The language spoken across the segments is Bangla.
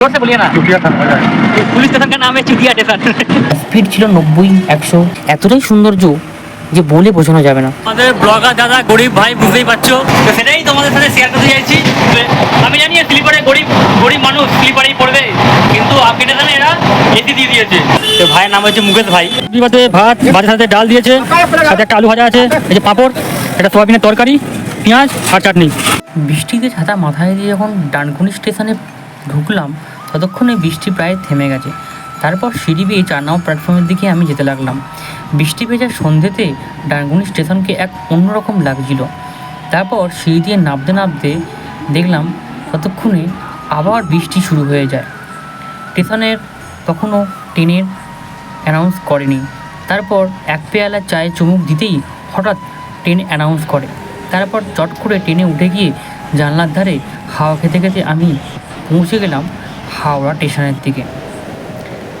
जोर से बोलिए ना। चुटिया था मजा आया। पुलिस स्टेशन का नाम है चुटिया स्टेशन। স্পিড ছিল 90-100, এতটাই সৌন্দর্য যে বলে বোঝানো যাবে না। আমাদের ব্লগার দাদা গরিব ভাই বুঝতেই পারছো, তো সেটাই তোমাদের সাথে শেয়ার করতে চাইছি। আমি জানি স্লিপারে গরিব গরিব মানুষ স্লিপারেই পড়বে, কিন্তু স্টেশনে এরা এসি দিয়ে দিয়েছে। তো ভাইয়ের নাম হচ্ছে মুকেশ ভাই। বিবাদে ভাত, ভাতের সাথে ডাল দিয়েছে, সাথে একটা আলু ভাজা আছে, এই যে পাঁপড়, একটা সোয়াবিনের তরকারি, পেঁয়াজ আর চাটনি। বৃষ্টিতে ছাতা মাথায় দিয়ে যখন ডানকুনি স্টেশনে ঢুকলাম ততক্ষণে বৃষ্টি প্রায় থেমে গেছে। তারপর সিঁড়ি বেয়ে 4 নম্বর প্ল্যাটফর্মের দিকে আমি যেতে লাগলাম। বৃষ্টি ভেজা সন্ধ্যেতে ডানকুনি স্টেশনকে এক অন্যরকম লাগছিল। তারপর সিঁড়ি দিয়ে নামতে নামতে দেখলাম ততক্ষণে আবার বৃষ্টি শুরু হয়ে যায়। স্টেশনের তখনও ট্রেনের অ্যানাউন্স করেনি। তারপর এক পেয়ালা চায়ে চুমুক দিতেই হঠাৎ ট্রেন অ্যানাউন্স করে। তারপর চট করে ট্রেনে উঠে গিয়ে জানলার ধারে হাওয়া খেতে খেতে আমি পৌঁছে গেলাম হাওড়া স্টেশনের দিকে।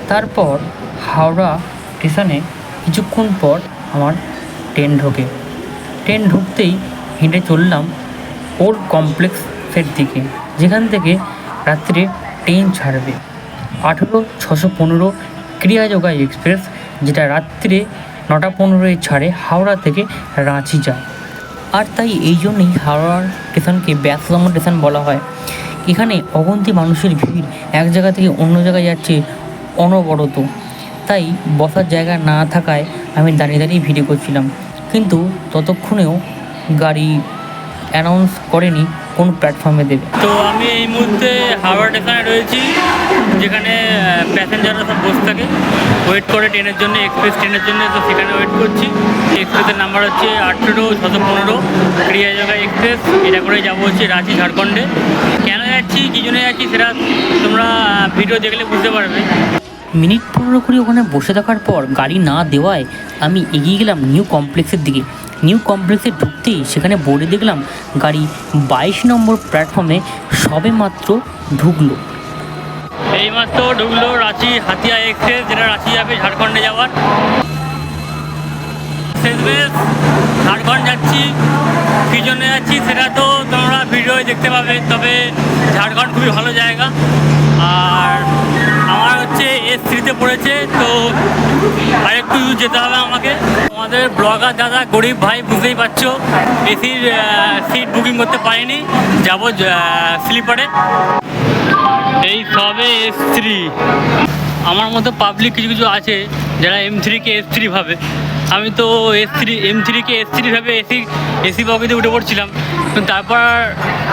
তারপর হাওড়া স্টেশনে কিছুক্ষণ পর আমার ট্রেন ঢোকে। ট্রেন ঢুকতেই হেঁটে চললাম ওল্ড কমপ্লেক্সের দিকে, যেখান থেকে রাত্রে ট্রেন ছাড়বে 18,615 ক্রিয়াযোগা এক্সপ্রেস, যেটা রাত্রে 9টা 15-এ ছাড়ে হাওড়া থেকে রাঁচি যায়। আর তাই এই জন্যই হাওড়ার স্টেশনকে ব্যস্ততম স্টেশন বলা হয়। এখানে অগন্তি মানুষের ভিড়, এক জায়গা থেকে অন্য জায়গায় যাচ্ছে অনবরত। তাই বসার জায়গা না থাকায় আমি দাঁড়িয়ে দাঁড়িয়ে ভিডিও করছিলাম, কিন্তু ততক্ষণেও গাড়ি অ্যানাউন্স করেনি কোন প্ল্যাটফর্মে দেবে। তো আমি এই মুহূর্তে হাওড়া স্টেশনে রয়েছি, যেখানে প্যাসেঞ্জাররা সব বসে থাকে, ওয়েট করে ট্রেনের জন্য, এক্সপ্রেস ট্রেনের জন্য। তো সেখানে ওয়েট করছি। এক্সপ্রেসের নাম্বার হচ্ছে 18,615 ক্রিয়াযোগা এক্সপ্রেস। এটা করে যাবো হচ্ছে রাঁচি, ঝাড়খণ্ডে। কেন যাচ্ছি, কী জন্য যাচ্ছি, সেটা তোমরা ভিডিও দেখলে বুঝতে পারবে। মিনিট 15 করে ওখানে বসে থাকার পর গাড়ি না দেওয়ায় আমি এগিয়ে গেলাম নিউ কমপ্লেক্সের দিকে। নিউ কমপ্লেক্সে ঢুকতেই সেখানে বোর্ডে দেখলাম গাড়ি 22 নম্বর প্ল্যাটফর্মে সবে মাত্র ঢুকলো। এইমাত্র ঢুকলো রাঁচি হাতিয়া এক্সপ্রেস, যেটা রাঁচি যাবে ঝাড়খণ্ডে যাওয়ার। শেষমেশ ঝাড়খণ্ড যাচ্ছি। কী জন্য যাচ্ছি সেটা তো তোমরা ভিডিওয় দেখতে পাবে। তবে ঝাড়খণ্ড খুবই ভালো জায়গা। আর আমার হচ্ছে S3-তে পড়েছে, তো আরেকটু যেতে হবে আমাকে। আমাদের ব্লগার দাদা গরিব ভাই বুঝতেই পারছো, এসির সিট বুকিং করতে পারিনি, যাবো স্লিপারে। এই সবে S3। আমার মতো পাবলিক কিছু কিছু আছে যারা M3-কে S3 ভাবে। আমি তো M3-কে S3 ভাবে এসি বগিতে উঠে পড়ছিলাম, কিন্তু তারপর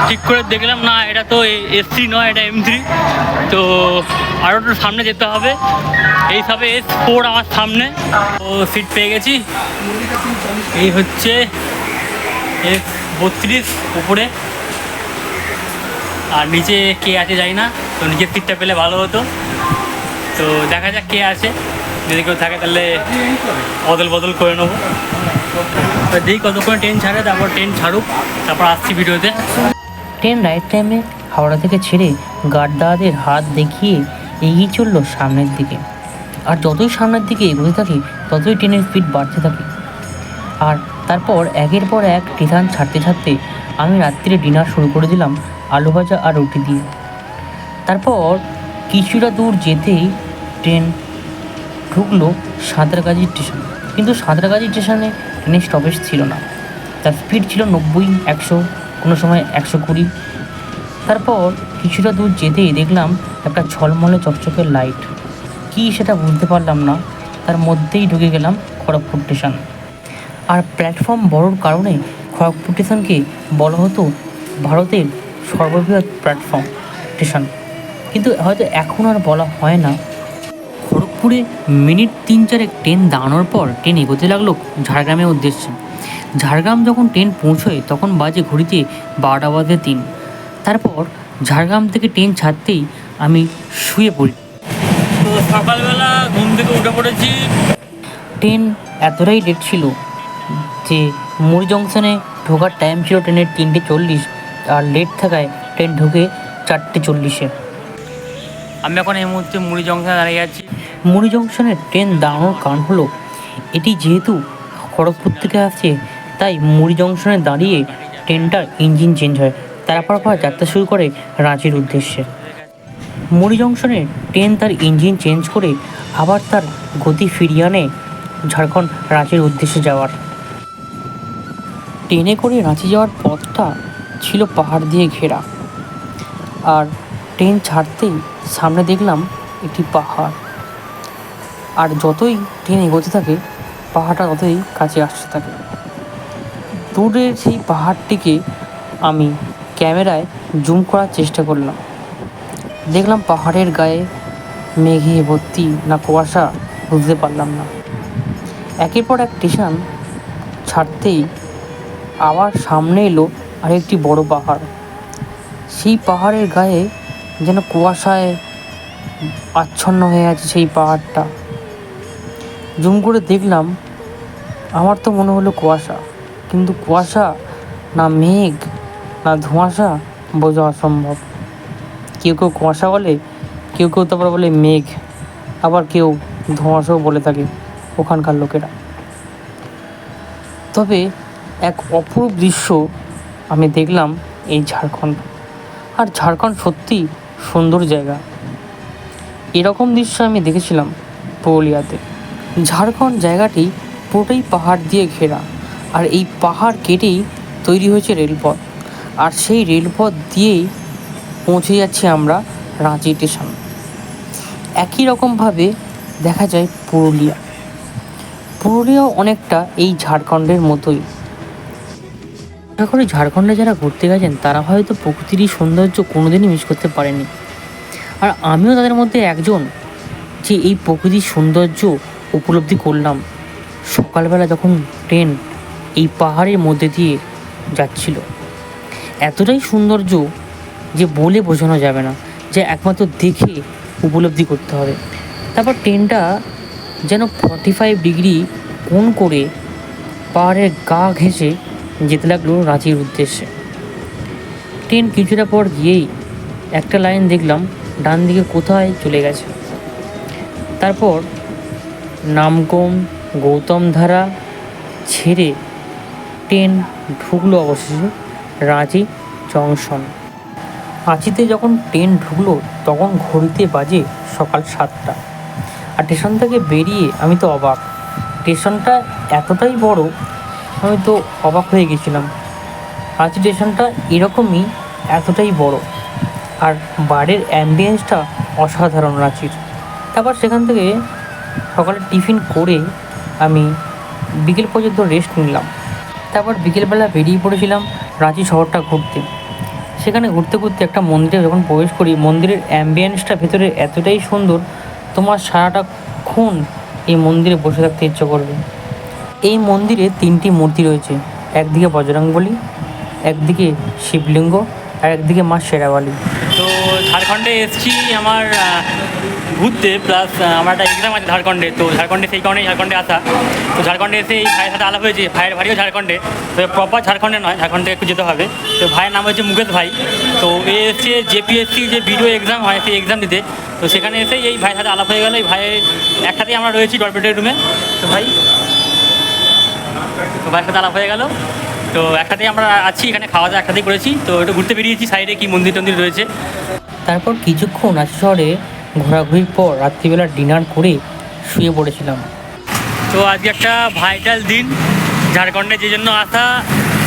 ঠিক করে দেখলাম না, এটা তো S3 নয়, এটা M3। তো আরও একটু সামনে যেতে হবে। এই সবে S4 আমার সামনে। তো সিট পেয়ে গেছি। এই হচ্ছে S32 উপরে, আর নিচে কে আছে জানি না। তো নিচের সিটটা পেলে ভালো হতো। তো দেখা যাক কে আছে, যদি কেউ থাকে তাহলে অদল বদল করে নেবো। দেখি কতক্ষণ ট্রেন ছাড়ে, তারপর ট্রেন ছাড়ুক, তারপর আসছি ভিডিওতে। ট্রেন রাইট টাইমে হাওড়া থেকে ছেড়ে গার্ডদাদের হাত দেখিয়ে এগিয়ে চললো সামনের দিকে। আর যতই সামনের দিকে এগোতে থাকি ততই ট্রেনের স্পিড বাড়তে থাকে। আর তারপর একের পর এক স্টেশন ছাড়তে ছাড়তে আমি রাত্রিরে ডিনার শুরু করে দিলাম আলু ভাজা আর রুটি দিয়ে। তারপর কিছুটা দূর যেতেই ট্রেন ঢুকলো সাঁতরাগাছি স্টেশন, কিন্তু সাঁতরাগাছি স্টেশনে ট্রেনের স্টপেজ ছিল না। তার স্পিড ছিল 90-100, কোনো সময় 120। তারপর কিছুটা দূর যেতেই দেখলাম একটা ঝলমলে চকচকে লাইট, কী সেটা বুঝতে পারলাম না। তার মধ্যেই ঢুকে গেলাম খড়গপুর স্টেশন। আর প্ল্যাটফর্ম বড়োর কারণে খড়গপুর স্টেশনকে বলা হতো ভারতের সর্ববৃহৎ প্ল্যাটফর্ম স্টেশন, কিন্তু হয়তো এখন আর বলা হয় না। খড়গপুরে মিনিট 3-4 ট্রেন দাঁড়ানোর পর ট্রেন এগোতে লাগলো ঝাড়গ্রামের উদ্দেশ্যে। ঝাড়গ্রাম যখন ট্রেন পৌঁছয় তখন বাজে ঘড়িতে 12:03। তারপর ঝাড়গ্রাম থেকে ট্রেন ছাড়তেই আমি শুয়ে পড়ি। তো সকালবেলা ঘুম থেকে উঠে পড়েছি। ট্রেন এতটাই লেট ছিল যে মুড়ি জংশনে ঢোকার টাইম ছিল ট্রেনের 3:40, আর লেট থাকায় ট্রেন ঢুকে 4:40-এ। আমি এখন এই মুহূর্তে মুড়ি জংশনে দাঁড়িয়ে আছি। মুড়ি জংশনে ট্রেন দাঁড়ানোর কারণ হলো এটি যেহেতু খড়গপুর থেকে আসছে, তাই মুড়ি জংশনে দাঁড়িয়ে ট্রেনটার ইঞ্জিন চেঞ্জ হয়, তারপর যাত্রা শুরু করে রাঁচির উদ্দেশ্যে। মুড়ি জংশনে ট্রেন তার ইঞ্জিন চেঞ্জ করে আবার তার গতি ফিরিয়ে আনে ঝাড়খণ্ড রাঁচির উদ্দেশ্যে যাওয়ার। ট্রেনে করে রাঁচি যাওয়ার পথটা ছিল পাহাড় দিয়ে ঘেরা, আর ট্রেন ছাড়তেই সামনে দেখলাম একটি পাহাড়, আর যতই ট্রেন এগোতে থাকে পাহাড়টা ততই কাছে আসতে থাকে। দূরের সেই পাহাড়টিকে আমি ক্যামেরায় জুম করার চেষ্টা করলাম। দেখলাম পাহাড়ের গায়ে মেঘে ভর্তি না কুয়াশা বুঝতে পারলাম না। একের পর এক স্টেশন ছাড়তেই আবার সামনে এলো আরেকটি বড় পাহাড়। সেই পাহাড়ের গায়ে যেন কুয়াশায় আচ্ছন্ন হয়ে আছে সেই পাহাড়টা। জুম করে দেখলাম, আমার তো মনে হলো কুয়াশা, কিন্তু কুয়াশা না মেঘ না ধোঁয়াশা বোঝা অসম্ভব। কেউ কেউ কুয়াশা বলে, কেউ কেউ তারপর বলে মেঘ, আবার কেউ ধোঁয়াশাও বলে থাকে ওখানকার লোকেরা। তবে এক অপরূপ দৃশ্য আমি দেখলাম এই ঝাড়খণ্ড। আর ঝাড়খণ্ড সত্যি সুন্দর জায়গা। এরকম দৃশ্য আমি দেখেছিলাম পুরুলিয়াতে। ঝাড়খণ্ড জায়গাটি পুরোটাই পাহাড় দিয়ে ঘেরা, আর এই পাহাড় কেটেই তৈরি হয়েছে রেলপথ, আর সেই রেলপথ দিয়েই পৌঁছে যাচ্ছি আমরা রাঁচি স্টেশন। একই রকমভাবে দেখা যায় পুরুলিয়াও অনেকটা এই ঝাড়খণ্ডের মতোই। আশা করি ঝাড়খণ্ডে যারা ঘুরতে গেছেন তারা হয়তো প্রকৃতির এই সৌন্দর্য কোনোদিনই মিস করতে পারেনি, আর আমিও তাদের মধ্যে একজন যে এই প্রকৃতির সৌন্দর্য উপলব্ধি করলাম সকালবেলা যখন ট্রেন এই পাহাড়ের মধ্যে দিয়ে যাচ্ছিল। এতটাই সৌন্দর্য যে বলে বোঝানো যাবে না, যে একমাত্র দেখে উপলব্ধি করতে হবে। তারপর ট্রেনটা যেন 45 ডিগ্রি কোণ করে পাহাড়ের গা ঘেঁষে যেতে লাগলো রাঁচির উদ্দেশ্যে। ট্রেন কিছুটা পর গিয়েই একটা লাইন দেখলাম ডান দিকে কোথায় চলে গেছে। তারপর নামকম গৌতমধারা ছেড়ে ট্রেন ঢুকলো অবশেষে রাঁচি জংশন। রাঁচিতে যখন ট্রেন ঢুকলো তখন ঘড়িতে বাজে সকাল 7টা, আর স্টেশন থেকে বেরিয়ে আমি তো অবাক। স্টেশনটা এতটাই বড়, আমি তো অবাক হয়ে গেছিলাম। রাঁচি স্টেশনটা এরকমই এতটাই বড়, আর বাইরের অ্যাম্বিয়েন্সটা অসাধারণ রাঁচির। তারপর সেখান থেকে সকালে টিফিন করে আমি বিকেল পর্যন্ত রেস্ট নিলাম। তারপর বিকেলবেলা বেরিয়ে পড়েছিলাম রাঁচি শহরটা ঘুরতে। সেখানে ঘুরতে ঘুরতে একটা মন্দিরে যখন প্রবেশ করি, মন্দিরের অ্যাম্বিয়েন্সটা ভেতরে এতটাই সুন্দর, তোমার সারাটাক্ষণ এই মন্দিরে বসে থাকতে ইচ্ছে করবে। এই মন্দিরে 3টি মূর্তি রয়েছে, একদিকে বজরংবলী, একদিকে শিবলিঙ্গ, আর একদিকে মা শেরাওয়ালি। তো ঝাড়খণ্ডে এসেছি আমার ঘুরতে, প্লাস আমার একটা এক্সাম আছে ঝাড়খণ্ডে, তো ঝাড়খণ্ডে সেই কারণেই ঝাড়খণ্ডে আসা। তো ঝাড়খণ্ডে এসে এই ভাইয়ের সাথে আলাপ হয়েছে। ভাইয়ের বাড়িও ঝাড়খণ্ডে, তো প্রপার ঝাড়খণ্ডে নয়, ঝাড়খণ্ডে একটু যেতে হবে। তো ভাইয়ের নাম হচ্ছে মুকেশ ভাই। তো এ এসছে জেপিএসসি যে ভিডিও এক্সাম হয় সেই এক্সাম দিতে। তো সেখানে এসেই এই ভাইয়ের সাথে আলাপ হয়ে গেল। এই ভাইয়ের একসাথেই আমরা রয়েছি ডরমেটরি রুমে। তো ভাইয়ের সাথে আলাপ হয়ে গেল, তো একসাথেই আমরা আছি, এখানে খাওয়া দাওয়া একসাথেই করেছি। তো একটু ঘুরতে বেরিয়েছি সাইডে কি মন্দির টন্দির রয়েছে। তারপর কিছুক্ষণ রাঁচি শহরে ঘোরাঘুরির পর রাত্রিবেলা ডিনার করে শুয়ে পড়েছিলাম। তো আজকে একটা ভাইটাল দিন ঝাড়খণ্ডে, যে জন্য আসা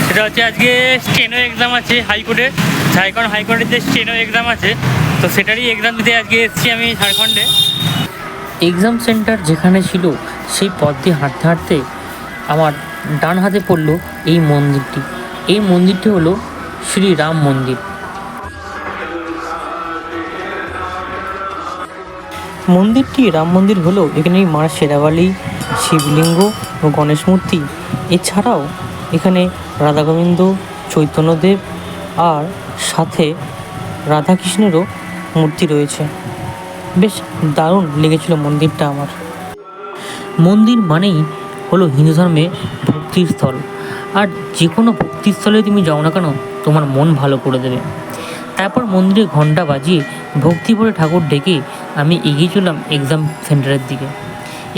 সেটা হচ্ছে আজকে স্টেনো এক্সাম আছে হাইকোর্টের। ঝাড়খণ্ড হাইকোর্টের যে স্টেনো এক্সাম আছে, তো সেটারই এক্সাম দিতে আজকে এসেছি আমি ঝাড়খণ্ডে। এক্সাম সেন্টার যেখানে ছিল সেই পথ দিয়ে হাঁটতে হাঁটতে আমার ডান হাতে পড়লো এই মন্দিরটি। এই মন্দিরটি হলো শ্রী রাম মন্দির। মন্দিরটি রাম মন্দির হলো এখানে মা শেরাওয়ালি, শিবলিঙ্গ ও গণেশ মূর্তি, এছাড়াও এখানে রাধা গোবিন্দ, চৈতন্যদেব আর সাথে রাধাকৃষ্ণেরও মূর্তি রয়েছে। বেশ দারুণ লেগেছিল মন্দিরটা আমার। মন্দির মানেই হলো হিন্দু ধর্মে ভক্তির স্থল, আর যে কোনো ভক্তির স্থলে তুমি যাও না কেন তোমার মন ভালো করে দেবে। তারপর মন্দিরে ঘণ্টা বাজিয়ে ভক্তি ভরে ঠাকুর ডেকে আমি এগিয়ে চললাম এক্সাম সেন্টারের দিকে।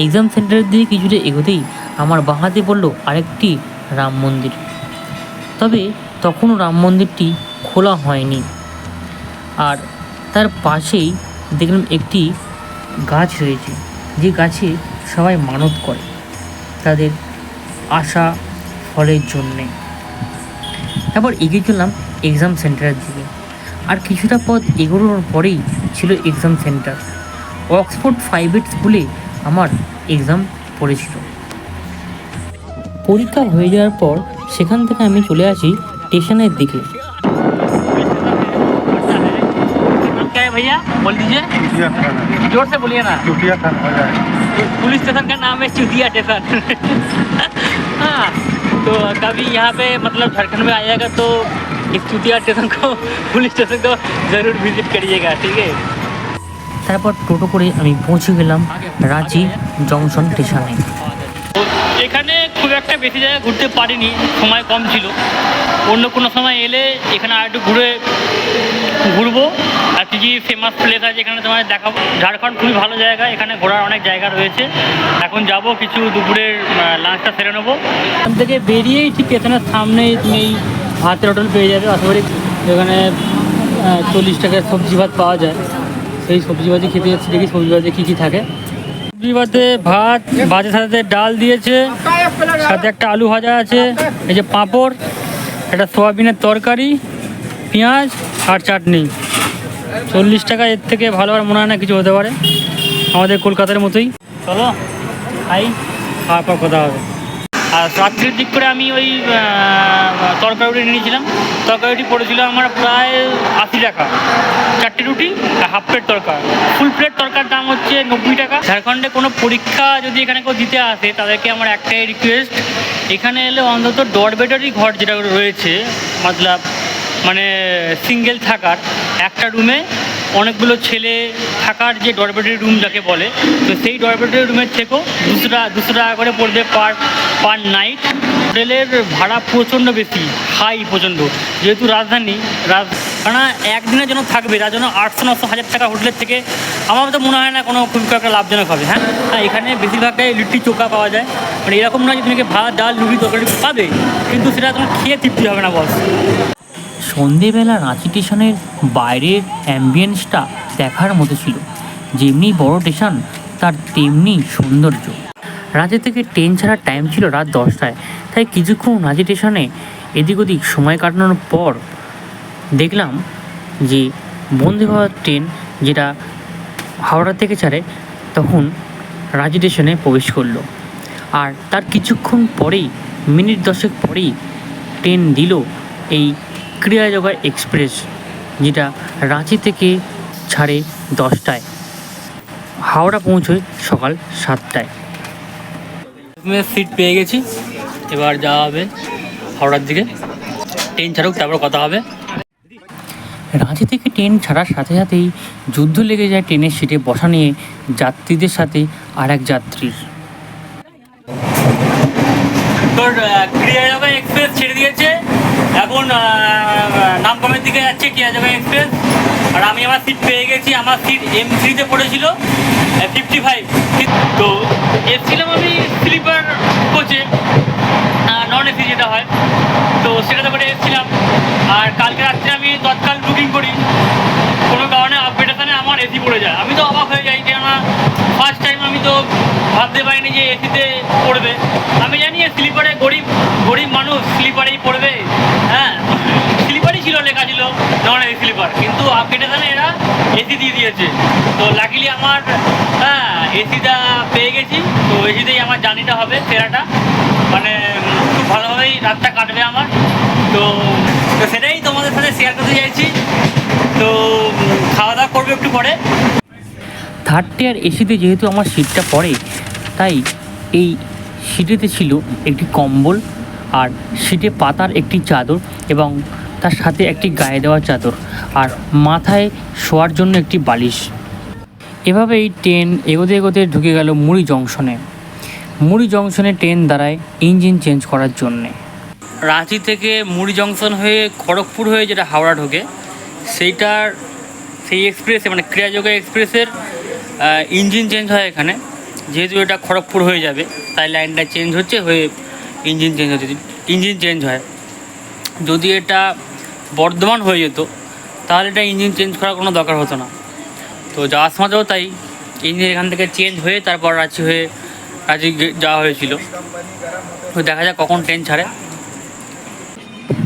এক্সাম সেন্টারের দিকে কিছুটা এগোতেই আমার বাঁ হাতে পড়ল আরেকটি রাম মন্দির। তবে তখনও রাম মন্দিরটি খোলা হয়নি, আর তার পাশেই দেখলাম একটি গাছ রয়েছে, যে গাছে সবাই মানত করে তাদের আশা ফলের জন্যে। তারপর এগিয়ে চললাম এক্সাম সেন্টারের দিকে। আর কিছুটা পথ এগোনোর পরেই ছিল এক্সাম সেন্টার। অক্সফোর্ড 5 স্কুলে আমার এক্সাম পড়েছিল। পরীক্ষা হয়ে যাওয়ার পর সেখান থেকে আমি চলে আসি স্টেশনের দিকে। क्या है भैया बोल दीजिए, चुटिया थाना, जोर से बोलिए ना। चुटिया थाना हो जाए। पुलिस स्टेशन का नाम है चुतिया स्टेशन। हाँ, तो कभी यहाँ पे मतलब झारखंड में आइएगा तो इस चुतिया स्टेशन को, पुलिस स्टेशन को ज़रूर विजिट करिएगा, ठीक है। তারপর টোটো করে আমি পৌঁছে গেলাম রাঁচি জংশন স্টেশনে। এখানে খুব একটা বেশি জায়গা ঘুরতে পারিনি, সময় কম ছিল। অন্য কোনো সময় এলে এখানে আর একটু ঘুরবো। আর কি কি ফেমাস প্লেস আছে এখানে তোমায় দেখাবো। ঝাড়খণ্ড খুবই ভালো জায়গা, এখানে ঘোরার অনেক জায়গা রয়েছে। এখন যাব, কিছু দুপুরের লাঞ্চটা সেরে নেবো। এখান থেকে বেরিয়েই ঠিক স্টেশনের সামনেই তুমি এই ভাতের হোটেল পেয়ে যাবে। আশা করি এখানে 40 টাকার সবজি ভাত পাওয়া যায়। সেই সবজি ভাজি খেতে যাচ্ছি, দেখি সবজি ভাজে কী কী থাকে। সবজি ভাতে ভাত, ভাতের সাথে ডাল দিয়েছে, সাথে একটা আলু ভাজা আছে, এই যে পাঁপড়, একটা সোয়াবিনের তরকারি, পেঁয়াজ আর চাটনি। 40 টাকা, এর থেকে ভালো আর মনে হয় না কিছু হতে পারে, আমাদের কলকাতার মতোই। চলো খাই, খাওয়ার পর কথা হবে। আর রাত্রির দিক করে আমি ওই তরকারি নিয়েছিলাম। তরকারিটি পড়েছিল আমার প্রায় 80 টাকা, 4টে রুটি আর হাফ প্লেট তরকার। ফুল প্লেট তরকার দাম হচ্ছে 90 টাকা। ঝাড়খণ্ডে কোনো পরীক্ষা যদি এখানে কেউ দিতে আসে তাদেরকে আমার একটাই রিকোয়েস্ট, এখানে এলে অন্তত ডরবেটারি ঘর যেটা রয়েছে, মতলব মানে সিঙ্গেল থাকার একটা রুমে অনেকগুলো ছেলে থাকার যে ডরবেটারি রুম যাকে বলে, তো সেই ডরবেটারি রুমের থেকেও 200 টাকা করে পড়বে পার নাইট। হোটেলের ভাড়া প্রচণ্ড বেশি, হাই প্রচণ্ড, যেহেতু রাজধানী কারণ একদিনের জন্য থাকবে, তার জন্য 800-900 টাকা হোটেলের থেকে আমার তো মনে হয় না কোনো খুব একটা লাভজনক হবে। হ্যাঁ, এখানে বেশিরভাগটাই লিট্টি চোখা পাওয়া যায়, মানে এরকম নয় যে তুমি ভাত ডাল রুটি তরকারি পাবে, কিন্তু সেটা তোমার খেয়ে তৃপ্তি হবে না বস। সন্ধেবেলা রাঁচি স্টেশনের বাইরের অ্যাম্বিয়েন্সটা দেখার মতো ছিল। যেমনি বড় স্টেশন তার তেমনি সৌন্দর্য। রাঁচি থেকে ট্রেন ছাড়ার টাইম ছিল রাত 10টায়, তাই কিছুক্ষণ রাঁচি স্টেশনে এদিক ওদিক সময় কাটানোর পর দেখলাম যে বন্দে ভারত ট্রেন যেটা হাওড়া থেকে ছাড়ে তখন রাঁচি স্টেশনে প্রবেশ করলো। আর তার কিছুক্ষণ পরেই, মিনিট 10 পরেই ট্রেন দিল এই ক্রিয়াযোগা এক্সপ্রেস, যেটা রাঁচি থেকে ছাড়ে 10টায়, হাওড়া পৌঁছয় সকাল 7টায়। সিট পেয়ে গেছি, এবার যাওয়া হবে হাওড়ার দিকে। ট্রেন ছাড়ুক, তারপর কথা হবে। রাঁচি থেকে ট্রেন ছাড়ার সাথে সাথেই যুদ্ধ লেগে যায় ট্রেনের সিটে বসা নিয়ে যাত্রীদের সাথে আর এক যাত্রীর। তোর ক্রিয়াযোগা এক্সপ্রেস ছেড়ে দিয়েছে, এখন নামকমের দিকে যাচ্ছে ক্রিয়াযোগা এক্সপ্রেস। আর আমি আমার সিট পেয়ে গেছি, আমার সিট M3-তে পড়েছিল 55। তো এসছিলাম আমি স্লিপার কোচে, নন এসি যেটা হয়, তো সেটাতে করে এসেছিলাম। আর কালকে রাত্রে আমি তৎকাল বুকিং করি, কোনো কারণে আপডেটেশনে আমার এসি পড়ে যায়। আমি তো অবাক হয়ে যাই, কেননা ফার্স্ট টাইম, আমি তো ভাবতে পারিনি যে এসিতে পড়বে। আমি জানি স্লিপারে গরিব মানুষ স্লিপারেই পড়বে, হ্যাঁ স্লিপারই ছিল, লেখা ছিল নন এসি স্লিপার, কিন্তু আপডেটেশনে এরা এসি দিয়ে দিয়েছে। তো লাকিলি আমার এসিটা পেয়ে গেছি, তো এসিতেই আমার জার্নিটা হবে ফেরাটা, মানে খুব ভালোভাবেই রাতটা কাটবে আমার। তো সেটাই তোমাদের সাথে শেয়ার করতে চাইছি। তো খাওয়া দাওয়া করবে একটু পরে। থার্ড টিয়ার এসিতে যেহেতু আমার সিটটা পড়ে, তাই এই সিটেতে ছিল একটি কম্বল, আর সিটে পাতার একটি চাদর, এবং তার সাথে একটি গায়ে দেওয়া চাদর, আর মাথায় শোয়ার জন্য একটি বালিশ। এভাবেই ট্রেন এগোতে এগোতে ঢুকে গেল মুড়ি জংশনে। মুড়ি জংশনে ট্রেন দাঁড়ায় ইঞ্জিন চেঞ্জ করার জন্যে। রাঁচি থেকে মুড়ি জংশন হয়ে খড়গপুর হয়ে যেটা হাওড়া ঢোকে, সেই এক্সপ্রেসে মানে ক্রিয়াযোগা এক্সপ্রেসের ইঞ্জিন চেঞ্জ হয় এখানে। যেহেতু এটা খড়গপুর হয়ে যাবে, তাই লাইনটা চেঞ্জ হয়ে ইঞ্জিন চেঞ্জ হয়। যদি এটা বর্ধমান হয়ে যেত তাহলে এটা ইঞ্জিন চেঞ্জ করার কোনো দরকার হতো না। তো যাওয়ার সময়তেও তাই ইঞ্জিন এখান থেকে চেঞ্জ হয়ে তারপর রাঁচি হয়ে রাঁচি যাওয়া হয়েছিল। তো দেখা যাক কখন ট্রেন ছাড়ে।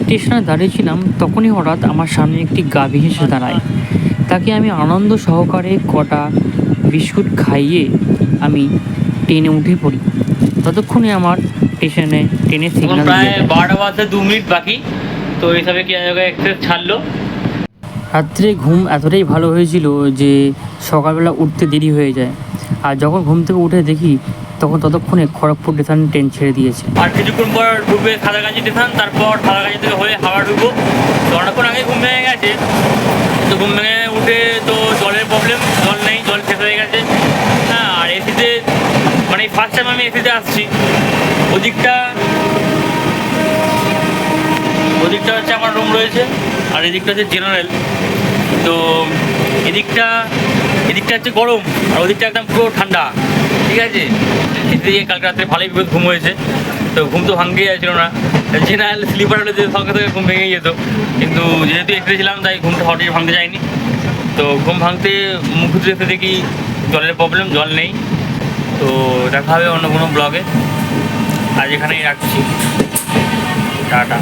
স্টেশনে দাঁড়িয়েছিলাম, তখনই হঠাৎ আমার সামনে একটি গাভী এসে দাঁড়ায়। তাকে আমি আনন্দ সহকারে কটা বিস্কুট খাইয়ে আমি ট্রেনে উঠে পড়ি। ততক্ষণে আমার ট্রেনের এখন সিগন্যাল প্রায় দিয়ে দেয়। 12টা বাজতে 2 মিনিট বাকি। তো এই হিসাবে কি জায়গায় এক্সপ্রেস ছাড়লো। রাত্রে ঘুম এতটাই ভালো হয়েছিল যে সকালবেলা উঠতে দেরি হয়ে যায়। আর যখন ঘুম থেকে উঠে দেখি ততক্ষণে খড়গপুর স্টেশন ট্রেন ছেড়ে দিয়েছে। আর কিছুক্ষণ পর ঢুকবে সাঁতরাগাছি স্টেশন, তারপর সাঁতরাগাছি থেকে হয়ে হাওড়া ঢুকবো। তো অনেকক্ষণ আগে ঘুম ভেঙে গেছে। তো ঘুম ভেঙে উঠে তো জলের প্রবলেম, জল নেই, জল শেষ হয়ে গেছে। হ্যাঁ, আর এসিতে মানে ফার্স্ট টাইম আমি এসিতে আসছি। ওদিকটা হচ্ছে আমার রুম রয়েছে, আর এদিকটা হচ্ছে জেনারেল। তো এদিকটা হচ্ছে গরম, আর ওদিকটা একদম পুরো ঠান্ডা। ঠিক আছে, এদিকে কালকে রাত্রে ভালোই ঘুম হয়েছে। তো ঘুম তো ভাঙতেই যাচ্ছিল না। জেনারেল স্লিপার হলে যে সঙ্গে সঙ্গে ঘুম ভেঙে যেত, কিন্তু যেহেতু এসে ছিলাম তাই ঘুমটা হঠাৎ ভাঙতে যায়নি। তো ঘুম ভাঙতে মুখ ধুতে এসে দেখি জলের প্রবলেম, জল নেই। তো দেখা হবে অন্য কোনো ব্লগে। আজ এখানেই রাখছি, টাটা।